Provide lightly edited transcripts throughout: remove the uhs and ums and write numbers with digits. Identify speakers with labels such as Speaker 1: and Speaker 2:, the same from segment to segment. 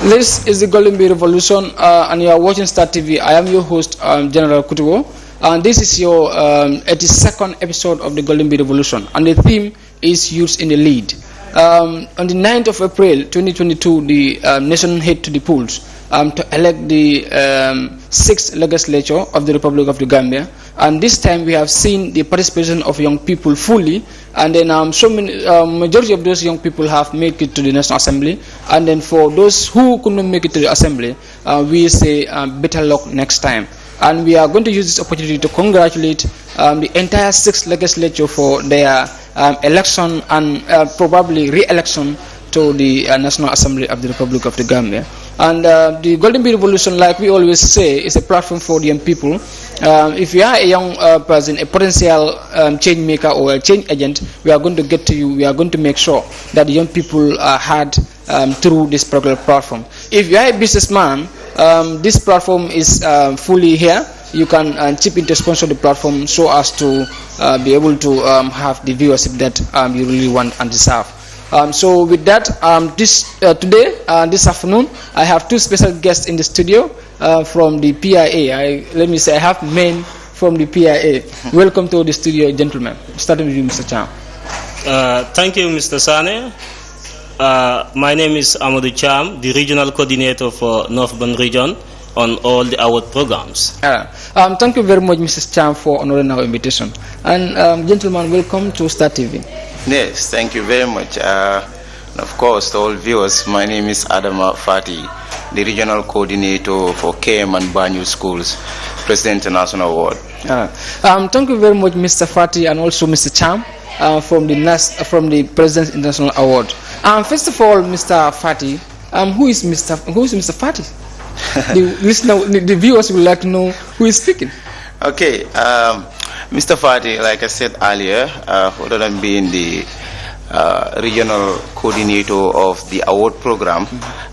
Speaker 1: This is the Golden Bee Revolution, and you are watching Startv. I am your host, General Kutubo, and this is your 82nd episode of the Golden Bee Revolution, and the theme is Youth in the Lead. On the 9th of April 2022, the nation head to the polls to elect the 6th legislature of the Republic of the Gambia. And this time we have seen the participation of young people fully, and then majority of those young people have made it to the National Assembly. And then for those who could not make it to the Assembly, we say better luck next time. And we are going to use this opportunity to congratulate the entire 6th legislature for their election and probably re-election to the National Assembly of the Republic of the Gambia. And the Golden Bee Revolution, like we always say, is a platform for the young people. If you are a young person, a potential change maker or a change agent, we are going to get to you. We are going to make sure that the young people are heard through this particular platform. If you are a businessman, this platform is fully here. You can chip in to sponsor the platform so as to be able to have the viewership that you really want and deserve. So with that, this afternoon, I have two special guests in the studio from the PIA. Let me say I have men from the PIA. Welcome to the studio, gentlemen. Starting with you, Mr. Cham.
Speaker 2: Thank you, Mr. Sane. My name is Amadou Cham, the regional coordinator for Northbound Region on all the award programs.
Speaker 1: Thank you very much, Mrs. Cham, for honoring our invitation. And gentlemen, welcome to Startv.
Speaker 3: Yes, thank you very much. And of course, to all viewers, my name is Adama Fati, the regional coordinator for KM and Banyu Schools, President International Award.
Speaker 1: Thank you very much, Mr. Fati, and also Mr. Cham from the President's International Award. First of all, Mr. Fati, who is Mr. Fati? The viewers would like to know who is speaking.
Speaker 3: Okay, Mr. Fati, like I said earlier, other than being the regional coordinator of the award program,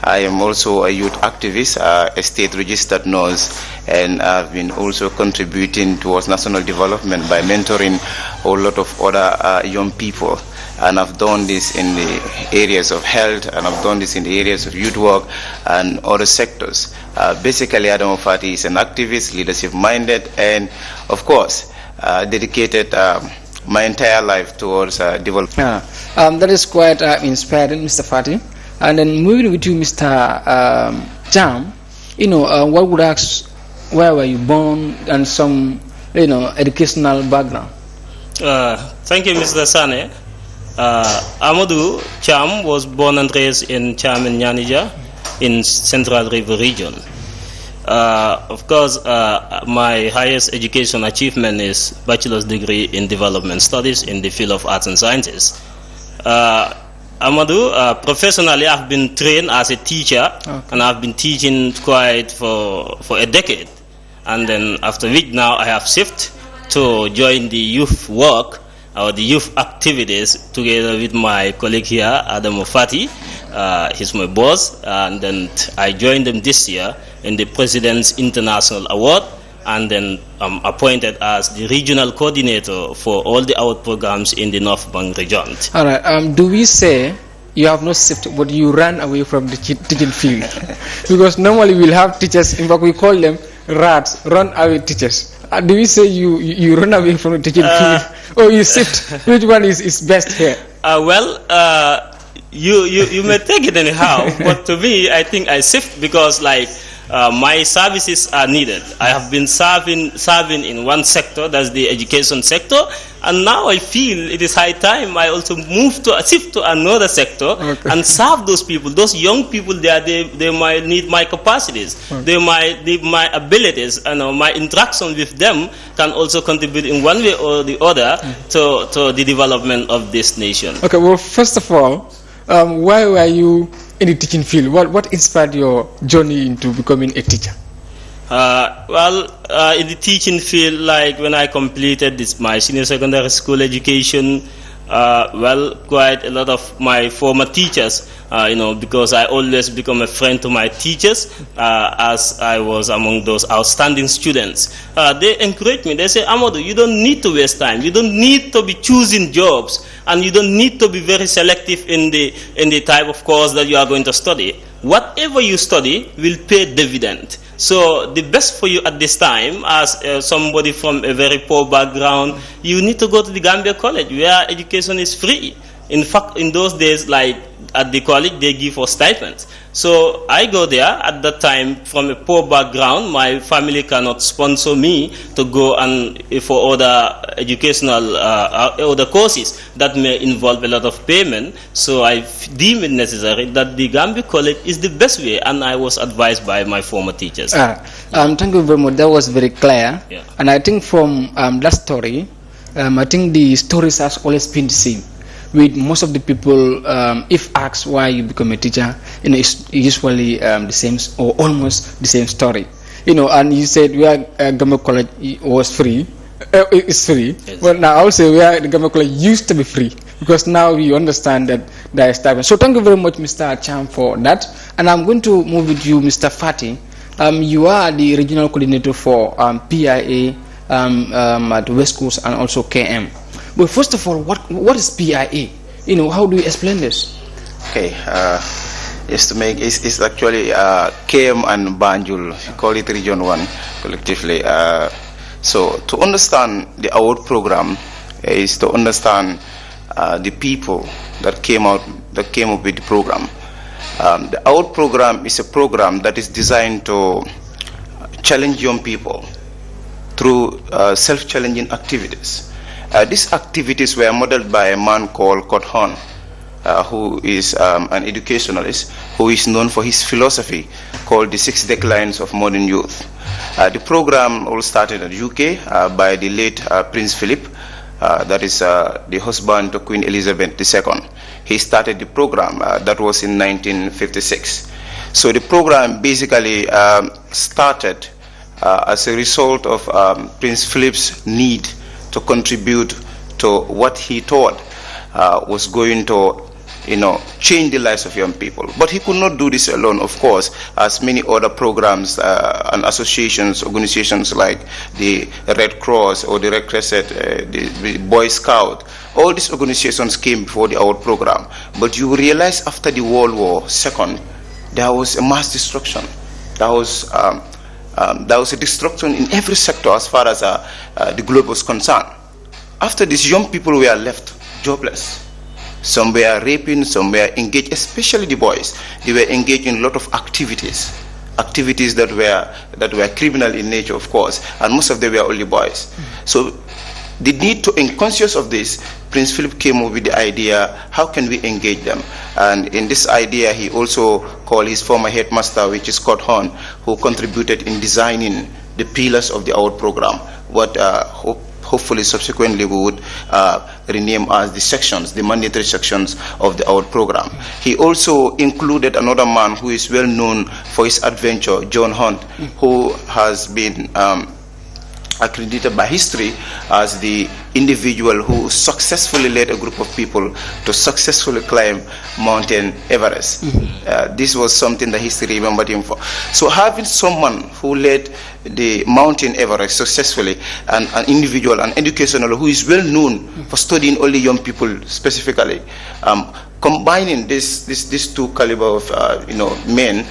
Speaker 3: I am also a youth activist, a state registered nurse, and I've been also contributing towards national development by mentoring a lot of other young people. And I've done this in the areas of health, and I've done this in the areas of youth work and other sectors. Basically, Adam Fati is an activist, leadership-minded, and of course, dedicated my entire life towards development.
Speaker 1: That is quite inspiring, Mr. Fati. And then moving with you, Mr. Jam, what would ask, where were you born, and some, educational background?
Speaker 2: Thank you, Mr. Sane. Amadou Cham was born and raised in Cham and Nyanija in Central River region. Of course, my highest education achievement is bachelor's degree in development studies in the field of arts and sciences. Amadou, professionally, I've been trained as a teacher, and I've been teaching quite for a decade. And then after which now I have shifted to join the youth work or the youth activities together with my colleague here, Adam Fati. He's my boss, and then I joined them this year in the President's International Award, and then I'm appointed as the regional coordinator for all the award programs in the North Bank region.
Speaker 1: All right. Do we say you have not shifted, but you ran away from the teaching field? Because normally we'll have teachers, in fact we call them rats, run away teachers. Do we say you run away from the teaching field, or you shift? Which one is best here?
Speaker 2: You may take it anyhow, but to me, I think I shift because my services are needed. I have been serving in one sector, that's the education sector, and now I feel it is high time I also shift to another sector and serve those people, those young people there. They might need my capacities, they might need my abilities, and my interaction with them can also contribute in one way or the other to the development of this nation.
Speaker 1: Okay, well, first of all, why were you in the teaching field? What inspired your journey into becoming a teacher?
Speaker 2: In the teaching field, like when I completed my senior secondary school education, quite a lot of my former teachers, because I always become a friend to my teachers, as I was among those outstanding students. They encourage me. They say, Amadou, you don't need to waste time. You don't need to be choosing jobs, and you don't need to be very selective in the type of course that you are going to study. whatever you study will pay dividend. So the best for you at this time, as somebody from a very poor background, you need to go to the Gambia College, where education is free. In fact, in those days, like at the college, they give us stipends. So I go there at that time from a poor background. My family cannot sponsor me to go and for other educational other courses that may involve a lot of payment. So I deem it necessary that the Gambia College is the best way, and I was advised by my former teachers.
Speaker 1: Thank you very much. That was very clear.
Speaker 2: Yeah.
Speaker 1: And I think from that story, I think the stories has always been the same. With most of the people, if asked why you become a teacher, it's usually the same or almost the same story. And you said where Gambia College was free, it's free.
Speaker 2: Yes.
Speaker 1: Well, now I will say where the Gambia College used to be free, because now you understand that there is stipend. So thank you very much, Mr. Cham, for that. And I'm going to move with you, Mr. Fati. You are the regional coordinator for PIA at West Coast and also KM. But first of all, what is PIA? How do you explain this?
Speaker 3: Okay, it's actually KM and Banjul, we call it Region 1 collectively. So to understand the award program is to understand the people that came up with the program. The award program is a program that is designed to challenge young people through self-challenging activities. These activities were modeled by a man called Scott Horn, who is an educationalist, who is known for his philosophy called the 6 Declines of Modern Youth. The program all started in the UK by the late Prince Philip, that is the husband to Queen Elizabeth II. He started the program, that was in 1956. So the program basically started as a result of Prince Philip's need to contribute to what he thought was going to, change the lives of young people. But he could not do this alone, of course, as many other programs and associations, organizations like the Red Cross or the Red Crescent, the Boy Scout, all these organizations came before the award program. But you realize after the World War II, there was a mass destruction. There was a destruction in every sector as far as the globe was concerned. After this, young people were left jobless. Some were raping, some were engaged, especially the boys. They were engaged in a lot of activities that were criminal in nature, of course, and most of them were only boys. So the need to, in conscious of this, Prince Philip came up with the idea, how can we engage them? And in this idea, he also called his former headmaster, which is Scott Horn, who contributed in designing the pillars of the award program, what hopefully subsequently we would rename as the sections, the mandatory sections of the award program. He also included another man who is well known for his adventure, John Hunt, who has been accredited by history as the individual who successfully led a group of people to successfully climb Mountain Everest. This was something that history remembered him for. So having someone who led the Mountain Everest successfully, and an individual, an educational who is well known for studying only young people specifically, combining these two caliber of men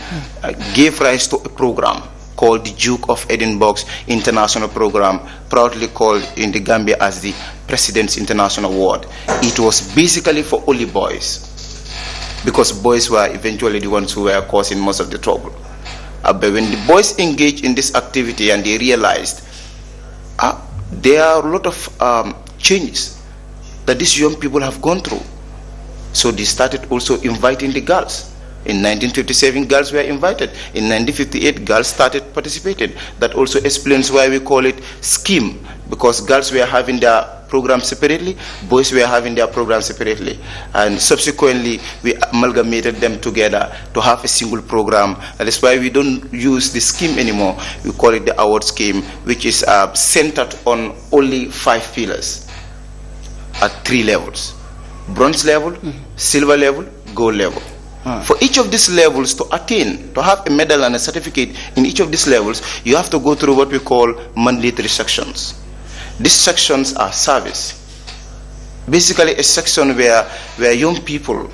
Speaker 3: gave rise to a program called the Duke of Edinburgh's International Program, proudly called in the Gambia as the President's International Award. It was basically for only boys, because boys were eventually the ones who were causing most of the trouble. But when the boys engaged in this activity and they realized there are a lot of changes that these young people have gone through, so they started also inviting the girls. In 1957, girls were invited. In 1958, girls started participating. That also explains why we call it scheme, because girls were having their program separately, boys were having their program separately. And subsequently, we amalgamated them together to have a single program. That is why we don't use the scheme anymore. We call it the award scheme, which is centered on only 5 pillars at 3 levels: bronze level, silver level, gold level. For each of these levels to attain, to have a medal and a certificate in each of these levels, you have to go through what we call mandatory sections. These sections are service. Basically a section where young people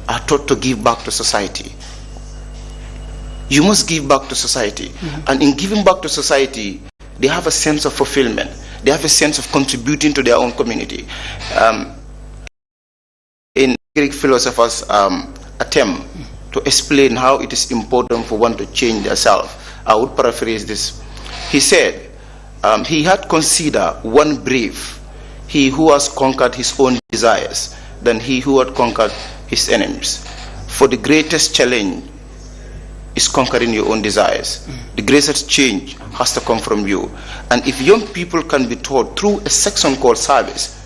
Speaker 3: are taught to give back to society. You must give back to society. And in giving back to society, they have a sense of fulfillment. They have a sense of contributing to their own community. In Greek philosophers' attempt to explain how it is important for one to change themselves, I would paraphrase this. He said, he had considered one brave, he who has conquered his own desires, than he who had conquered his enemies. For the greatest challenge is conquering your own desires. The greatest change has to come from you. And if young people can be taught through a section called service,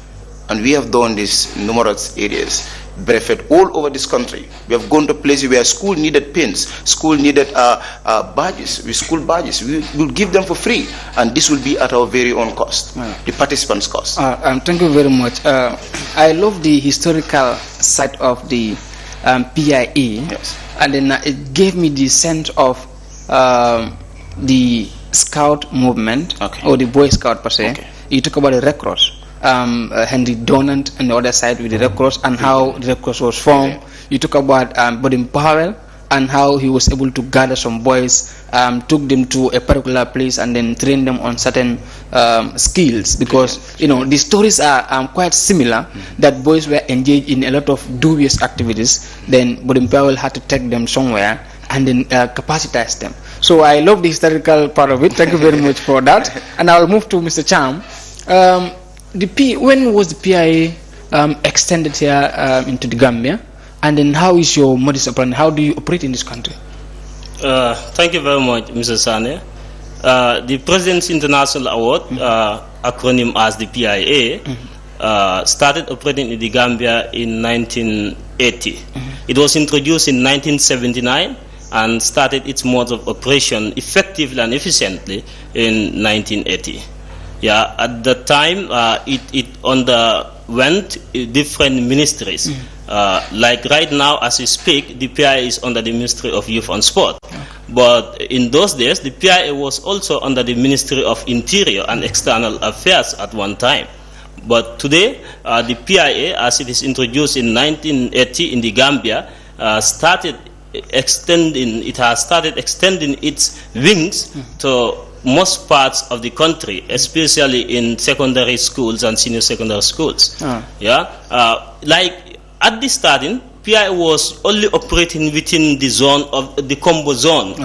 Speaker 3: and we have done this in numerous areas, benefit all over this country. We have gone to places where school needed pins, school needed badges, school badges. We will give them for free, and this will be at our very own cost, the participants' cost.
Speaker 1: Thank you very much. I love the historical side of the PIA,
Speaker 3: Yes.
Speaker 1: and then it gave me the sense of the Scout movement, or the Boy Scout per se. You talk about the Red Cross. Henry Donant on the other side with the Red Cross, and how the Red Cross was formed. You talk about Budden Powell and how he was able to gather some boys, took them to a particular place and then train them on certain skills, because the stories are quite similar, that boys were engaged in a lot of dubious activities. Then Budden Powell had to take them somewhere and then capacitize them. So I love the historical part of it. Thank you very much for that. And I'll move to Mr. Cham. When was the PIA extended here into the Gambia, and then how is your modus operandi? How do you operate in this country?
Speaker 2: Thank you very much, Mr. Sane. The President's International Award, acronym as the PIA, started operating in the Gambia in 1980. It was introduced in 1979 and started its mode of operation effectively and efficiently in 1980. Yeah, at the time, it underwent different ministries. Like right now, as we speak, the PIA is under the Ministry of Youth and Sport. But in those days, the PIA was also under the Ministry of Interior and External Affairs at one time. But today, the PIA, as it is introduced in 1980 in the Gambia, has started extending its wings to most parts of the country, especially in secondary schools and senior secondary schools. Like at the starting, PI was only operating within the zone of the combo zone,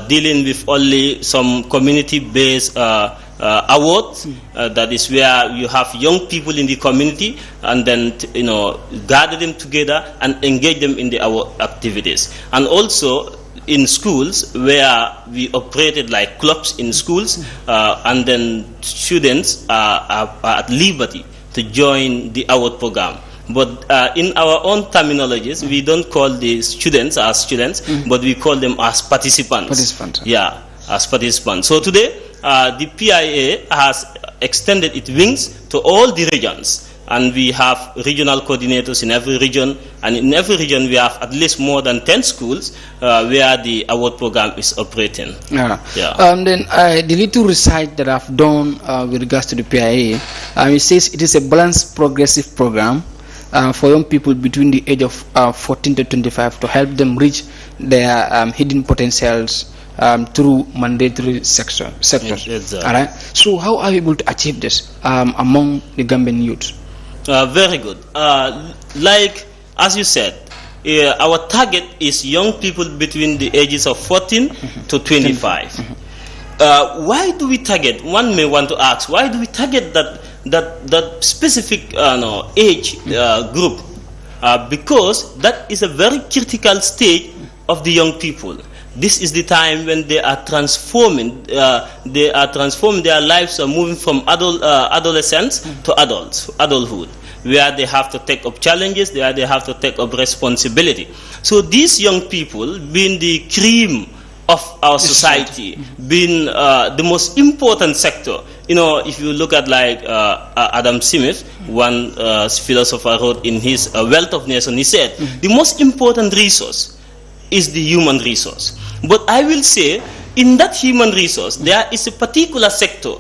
Speaker 2: dealing with only some community-based awards. That is where you have young people in the community, and then gather them together and engage them in the award activities, and also in schools where we operated like clubs in schools, and then students are at liberty to join the award program. But in our own terminologies, we don't call the students as students, but we call them as participants. Yeah, as participants. So today, the PIA has extended its wings to all the regions. And we have regional coordinators in every region, and in every region we have at least more than 10 schools where the award program is operating.
Speaker 1: Then the little research that I've done with regards to the PIA, it says it is a balanced progressive program for young people between the age of 14 to 25 to help them reach their hidden potentials through mandatory sectors. All right. So how are you able to achieve this among the Gambian youth?
Speaker 2: Very good. Like as you said, our target is young people between the ages of 14 to 25. Why do we target? One may want to ask, why do we target that specific age group? Because that is a very critical stage of the young people. This is the time when they are transforming. They are transforming their lives, moving from adolescence to adulthood, where they have to take up challenges, where they have to take up responsibility. So these young people, being the cream of our society, being the most important sector. If you look at like Adam Smith, one philosopher wrote in his Wealth of Nations, he said, the most important resource is the human resource. But I will say, in that human resource, there is a particular sector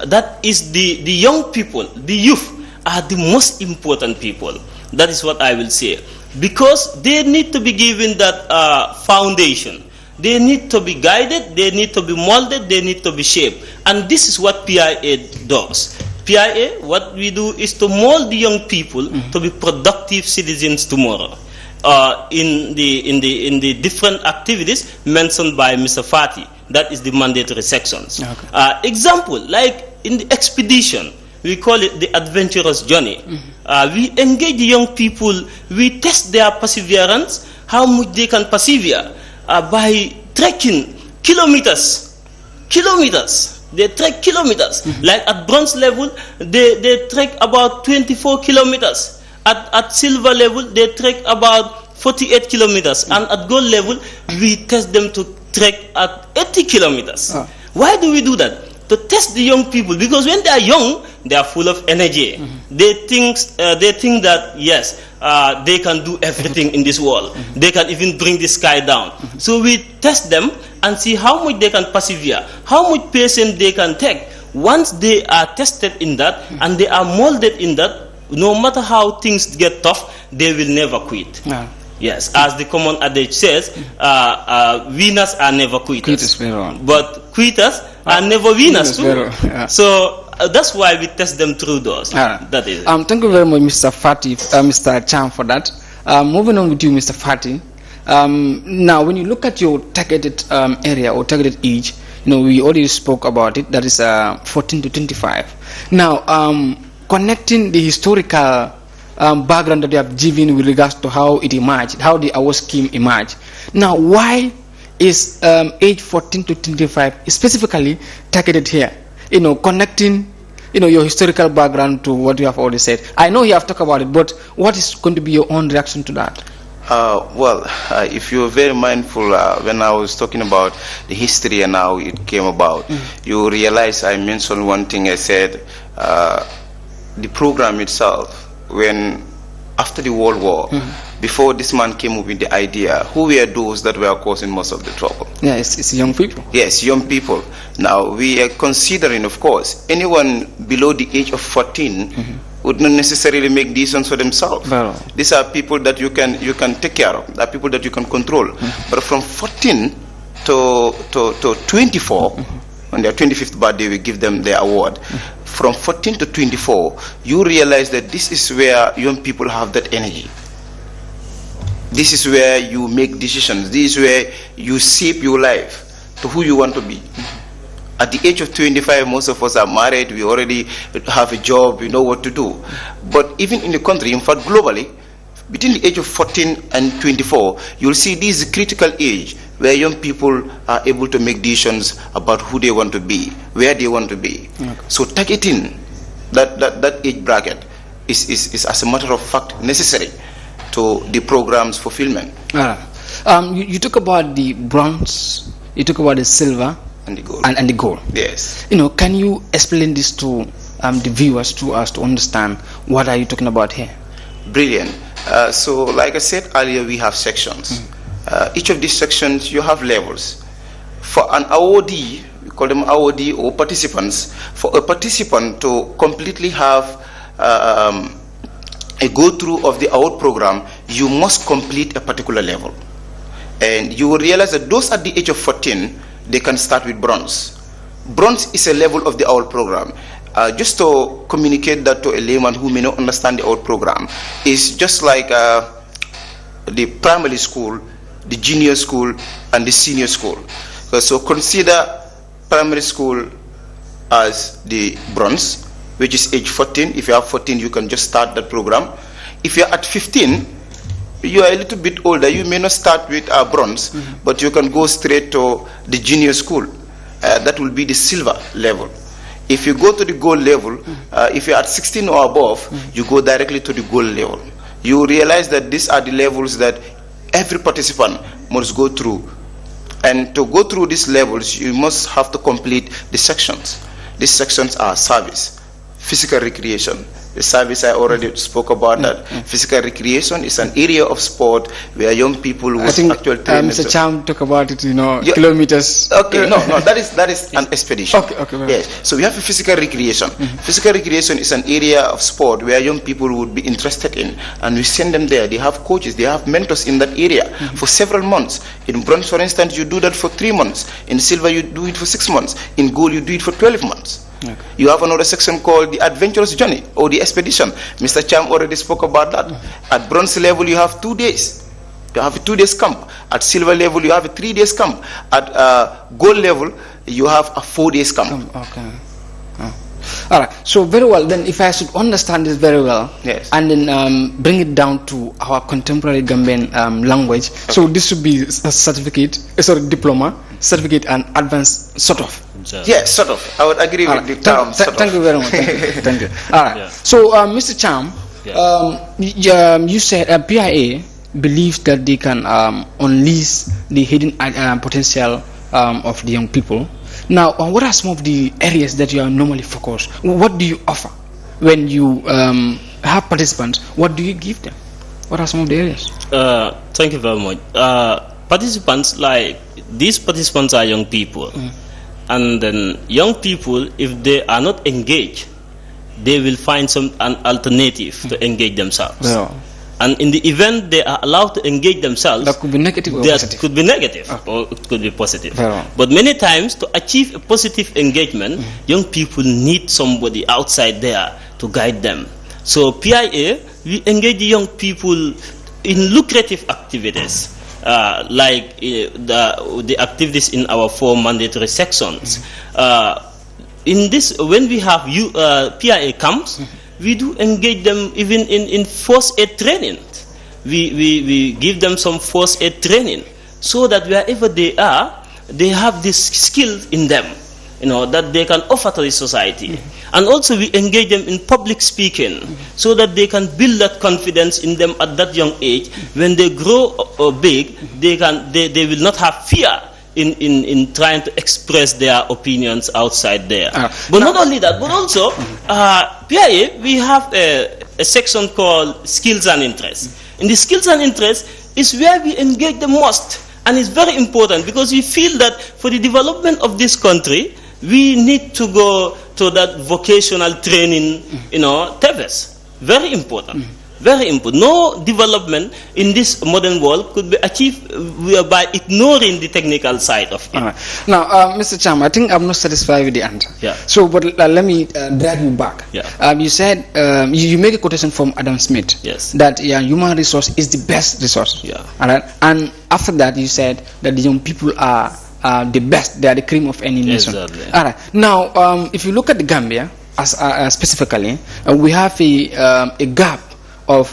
Speaker 2: that is the young people, the youth are the most important people. That is what I will say. Because they need to be given that foundation, They need to be guided, they need to be molded, they need to be shaped. And this is what PIA does. PIA, what we do is to mold the young people to be productive citizens tomorrow. In the different activities mentioned by Mr. Fati, that is the mandatory sections. Okay. Example, like in the expedition, we call it the adventurous journey. We engage the young people, we test their perseverance, how much they can persevere by trekking kilometers. They trek kilometers. Like at bronze level, they trek about 24 kilometers. At silver level, they trek about 48 kilometers. And at gold level, we test them to trek at 80 kilometers. Why do we do that? To test the young people, because when they are young, they are full of energy. They think that yes, they can do everything in this world. They can even bring the sky down. So we test them and see how much they can persevere, how much patience they can take. Once they are tested in that and they are molded in that, no matter how things get tough, they will never quit. Yes, as the common adage says, winners are never quitters. But quitters are never winners too. So that's why we test them through those. That is it.
Speaker 1: Thank you very much, Mr. Fati, Mr. Chan, for that. Moving on with you, Mr. Fati. Now, when you look at your targeted area or targeted age, we already spoke about it. That is 14 to 25. Now, connecting the historical background that you have given with regards to how it emerged, how the award scheme emerged. Now, why is age 14 to 25 specifically targeted here? Connecting, your historical background to what you have already said. I know you have talked about it, but what is going to be your own reaction to that?
Speaker 3: If you're very mindful, when I was talking about the history and how it came about, you realize I mentioned one thing. I said the program itself, when after the World War, before this man came up with the idea, who were those that were causing most of the trouble?
Speaker 1: Yeah, it's young people.
Speaker 3: Yes, young people. Now, we are considering, of course, anyone below the age of 14 would not necessarily make decisions for themselves. These are people that you can take care of. They are people that you can control. But from 14 to 24, on their 25th birthday, we give them their award. From 14 to 24, you realize that this is where young people have that energy. This is where you make decisions. This is where you shape your life to who you want to be. At the age of 25, most of us are married. We already have a job. We know what to do. But even in the country, in fact, globally, between the age of 14 and 24, you'll see this critical age where young people are able to make decisions about who they want to be, where they want to be. So targeting that age bracket is as a matter of fact necessary to the program's fulfillment.
Speaker 1: You talk about the bronze, you talk about the silver
Speaker 3: and the gold.
Speaker 1: And the gold.
Speaker 3: Yes.
Speaker 1: Can you explain this to the viewers, to us, to understand what are you talking about here?
Speaker 3: Brilliant. So like I said earlier, we have sections. Each of these sections, you have levels. For an awardee, we call them awardee or participants, for a participant to completely have a go-through of the award program, you must complete a particular level. And you will realize that those at the age of 14, they can start with bronze. Bronze is a level of the award program. Just to communicate that to a layman who may not understand the award program, is just like the primary school, the junior school, and the senior school. So consider primary school as the bronze, which is age 14. If you have 14, you can just start that program. If you're at 15, you are a little bit older. You may not start with bronze, but you can go straight to the junior school. That will be the silver level. If you go to the gold level, if you're at 16 or above, you go directly to the gold level. You realize that these are the levels that every participant must go through. And to go through these levels, you must have to complete the sections. These sections are service, physical recreation. The service I already spoke about that. Physical recreation is an area of sport where young people will actually train.
Speaker 1: Mr. Cham talk about it, kilometers.
Speaker 3: Okay, no, that is an expedition.
Speaker 1: Okay.
Speaker 3: Yes. So we have a physical recreation. Physical recreation is an area of sport where young people would be interested in, and we send them there. They have coaches, they have mentors in that area for several months. In bronze, for instance, you do that for 3 months. In silver, you do it for 6 months. In gold, you do it for 12 months. Okay. You have another section called the adventurous journey or the expedition. Mr. Cham already spoke about that. At bronze level, you have 2 days. You have a 2 days camp. At silver level, you have a 3 days camp. At gold level, you have a 4 days camp.
Speaker 1: Okay. All right. So very well. Then, if I should understand this very well,
Speaker 3: yes,
Speaker 1: and then bring it down to our contemporary Gambian language. Okay. So this should be a certificate, diploma, certificate, and advanced sort of.
Speaker 3: Yes, sort of. I would agree with the term.
Speaker 1: Thank you very much. Thank you. All right. Yeah. So, Mr. Cham, you said PIA believes that they can unleash the hidden potential of the young people. Now, what are some of the areas that you are normally focused? What do you offer when you have participants? What do you give them? What are some of the areas?
Speaker 2: Thank you very much. Participants, like these participants are young people. And then young people, if they are not engaged, they will find an alternative to engage themselves. Yeah. And in the event they are allowed to engage themselves,
Speaker 1: that could be negative or positive.
Speaker 2: Could be negative, or it could be positive. But many times, to achieve a positive engagement, young people need somebody outside there to guide them. So PIA, we engage the young people in lucrative activities. Like the activities in our 4 mandatory sections. In this, when we have PIA camps, we do engage them even in first aid training. We give them some first aid training so that wherever they are, they have this skill in them, that they can offer to the society. And also we engage them in public speaking so that they can build that confidence in them at that young age. When they grow big, they will not have fear in trying to express their opinions outside there. But not only that, but also PIA, we have a section called skills and interests. In the skills and interests is where we engage the most, and it's very important because we feel that for the development of this country, we need to go to that vocational training, TVS. Very important. Very important. No development in this modern world could be achieved by ignoring the technical side of it.
Speaker 1: Right. Now, Mr. Cham, I think I'm not satisfied with the answer.
Speaker 2: Yeah.
Speaker 1: So, but let me drag you back.
Speaker 2: Yeah.
Speaker 1: You said you make a quotation from Adam Smith.
Speaker 2: Yes.
Speaker 1: That human resource is the best resource.
Speaker 2: Yeah.
Speaker 1: All right. And after that, you said that the young people are the best. They are the cream of any nation.
Speaker 2: Exactly.
Speaker 1: All right. Now, if you look at the Gambia, as specifically, we have a gap of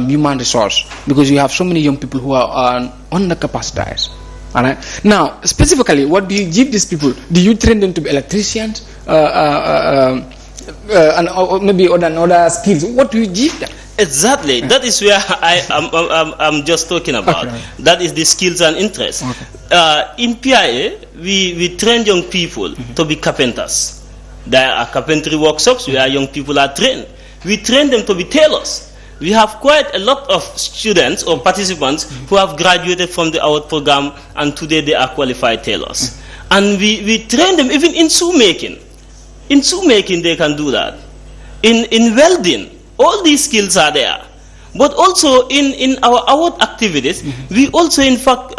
Speaker 1: human resource because you have so many young people who are undercapacitized. All right. Now, specifically, what do you give these people? Do you train them to be electricians, and or maybe other skills? What do you give them?
Speaker 2: Exactly. That is where I'm just talking about.
Speaker 1: Okay.
Speaker 2: That is the skills and interests.
Speaker 1: Okay.
Speaker 2: In PIA, we train young people to be carpenters. There are carpentry workshops where young people are trained. We train them to be tailors. We have quite a lot of students or participants who have graduated from the AWARD program, and today they are qualified tailors. And we train them even in shoe making. In shoe making, they can do that. In welding, all these skills are there. But also in our AWARD activities, we also in fact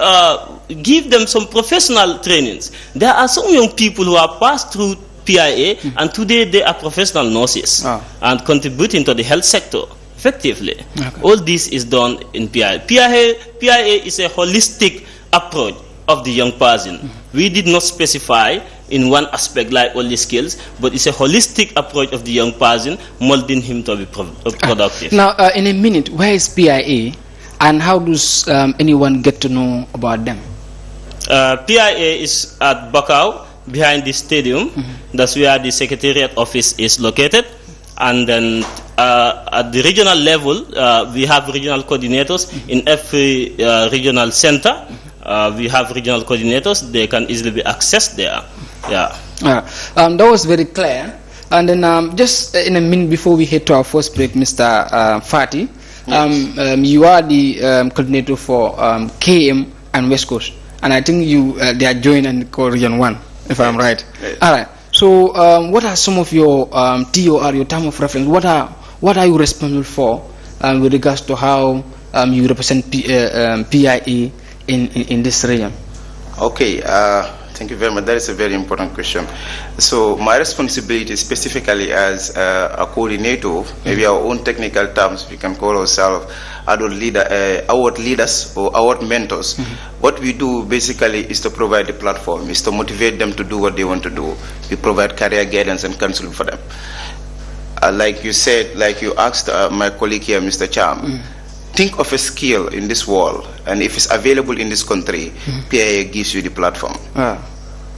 Speaker 2: give them some professional trainings. There are some young people who have passed through PIA, and today they are professional nurses and contributing to the health sector effectively. Okay. All this is done in PIA. PIA is a holistic approach of the young person. We did not specify in one aspect like only skills, but it's a holistic approach of the young person, molding him to be productive.
Speaker 1: Now, in a minute, where is PIA, and how does anyone get to know about them?
Speaker 2: PIA is at Bakau, behind the stadium. That's where the secretariat office is located. And then at the regional level, we have regional coordinators in every regional center. We have regional coordinators. They can easily be accessed there. Yeah.
Speaker 1: That was very clear. And then just in a minute before we head to our first break, Mr. Fati, yes. You are the coordinator for KM and West Coast, and I think they are joined in Region 1, if I'm right. Yes. All right. So what are some of your TOR, your term of reference? What are you responsible for with regards to how you represent PIE in this region?
Speaker 3: Okay. Thank you very much. That is a very important question. So my responsibility specifically as a coordinator, maybe our own technical terms, we can call ourselves adult award leaders or award mentors. What we do basically is to provide the platform, is to motivate them to do what they want to do. We provide career guidance and counseling for them. Like you said, like you asked my colleague here, Mr. Cham, think of a skill in this world, and if it's available in this country, PIA gives you the platform.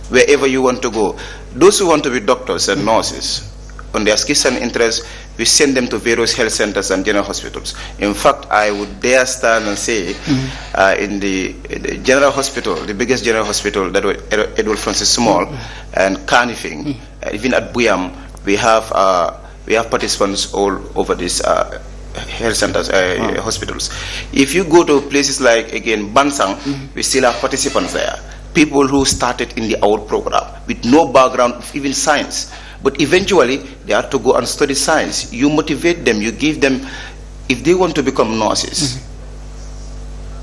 Speaker 3: Wherever you want to go. Those who want to be doctors and nurses, on their skills and interests, we send them to various health centers and general hospitals. In fact, I would dare stand and say, in the general hospital, the biggest general hospital, that was Edward Francis Small and Carnifing, even at Buyam, we have participants all over these health centers, hospitals. If you go to places like, again, Bansang, we still have participants there. People who started in the AWOD program with no background of even science. But eventually, they have to go and study science. You motivate them, you give them, if they want to become nurses,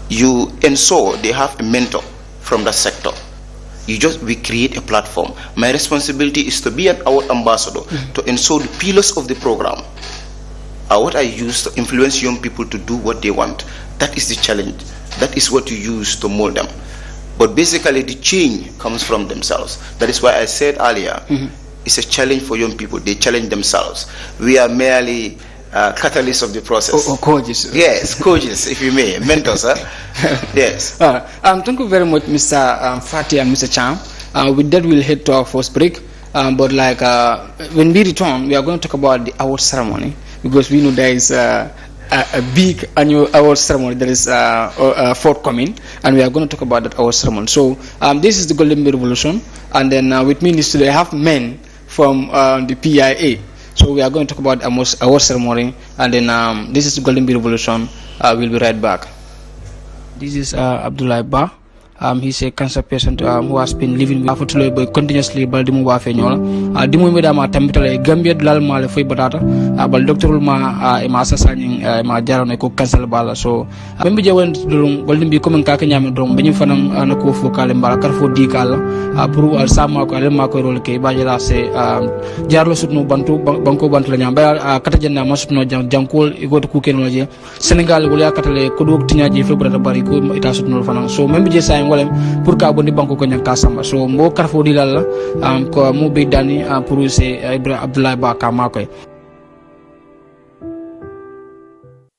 Speaker 3: you ensure they have a mentor from that sector. We create a platform. My responsibility is to be an AWOD ambassador, to ensure the pillars of the program are what I use to influence young people to do what they want. That is the challenge. That is what you use to mold them. But basically, the change comes from themselves. That is why I said earlier, it's a challenge for young people. They challenge themselves. We are merely catalysts of the process.
Speaker 1: Or coaches.
Speaker 3: Yes, coaches, if you may. Mentors, huh? Yes.
Speaker 1: Thank you very much, Mr. Fati and Mr. Cham. With that, we'll head to our first break. But when we return, we are going to talk about the award ceremony, because we know there is a big annual award ceremony that is forthcoming, and we are going to talk about that award ceremony. So this is the Golden Bee Revolution, and then with me today I have men from the PIA. So we are going to talk about award ceremony, and then this is the Golden Bee Revolution. We'll be right back. This is Abdullah Ba. He's a cancer patient who has been living with continuously baldimu wa feñola dimu mi dama tambitale Gambia dulal male foy batata bal doctorul ma e ma sasani ma jarone ko cancer bala so membi jewen dum goldim bi comme ka nyami dum beñu fanam na ko fo kale mbala kar fo di kala pour al sama ko ale ma ko rol ke ba jela se jarlo sutno banko bantu la nyamba kata janna ma sutno jankol e goto ku kenoje Senegal wala katale ko do tiñaji fo brata bari ko ita sutno fanam so membi je say pour ka bondi banko ko nyanka samba so mbo karfo dilal ko mo be dani pour se Abdullah Ba kama ko.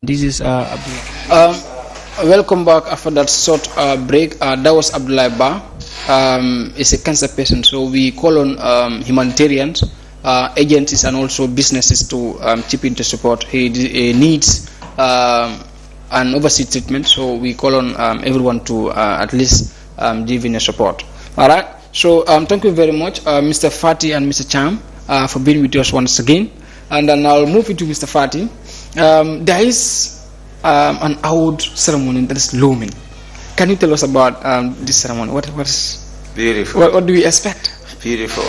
Speaker 1: This is Abdullah. Welcome back after that short break. That was Abdullah Ba. Is a cancer patient, so we call on humanitarians, agencies and also businesses to chip in to support. He needs an overseas treatment, so we call on everyone to at least give in a support. All right, so thank you very much, Mr. Fati and Mr. Cham, for being with us once again. And then I'll move into Mr. Fati. There is an award ceremony that is looming. Can you tell us about this ceremony? What is
Speaker 3: beautiful?
Speaker 1: What do we expect?
Speaker 3: Beautiful.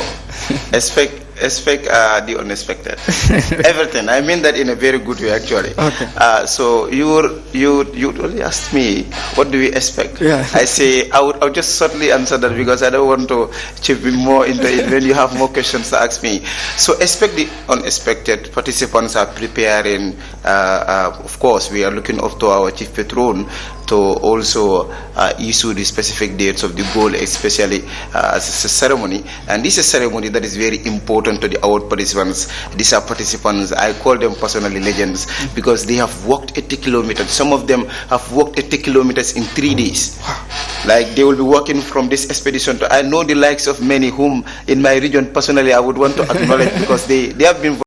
Speaker 3: Expect the unexpected. Everything. I mean that in a very good way, actually.
Speaker 1: Okay.
Speaker 3: So you only asked me, what do we expect?
Speaker 1: Yeah.
Speaker 3: I say I'll just shortly answer that, because I don't want to chip in more into it when you have more questions to ask me. So expect the unexpected. Participants are preparing. Of course, we are looking up to our chief patron to also issue the specific dates of the goal, especially as a ceremony. And this is a ceremony that is very important to the award participants. These are participants, I call them personally legends, because they have walked 80 kilometers. Some of them have walked 80 kilometers in 3 days. Like they will be walking from this expedition to, I know the likes of many whom in my region personally I would want to acknowledge, because they have been